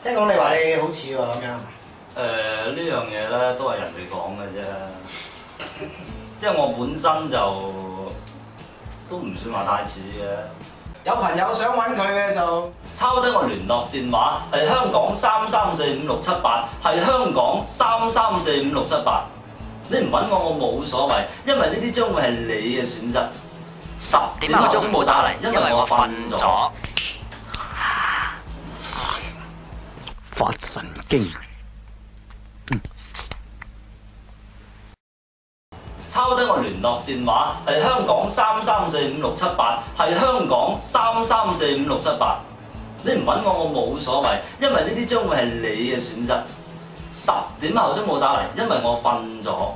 聽講你話你好似喎咁樣。呢樣嘢咧都係人哋講嘅啫，即係我本身就都唔算話太似嘅。有朋友想揾佢嘅就抄低我聯絡電話係香港3345678，係香港3345678。你唔揾我冇所謂，因為呢啲將會係你嘅損失。10點後都冇打嚟，因為我瞓咗。發神經。抄低我聯絡電話係香港3345678，係香港3345678。你唔揾我冇所謂，因為呢啲將會係你嘅損失。10點後都冇打嚟，因為我瞓咗。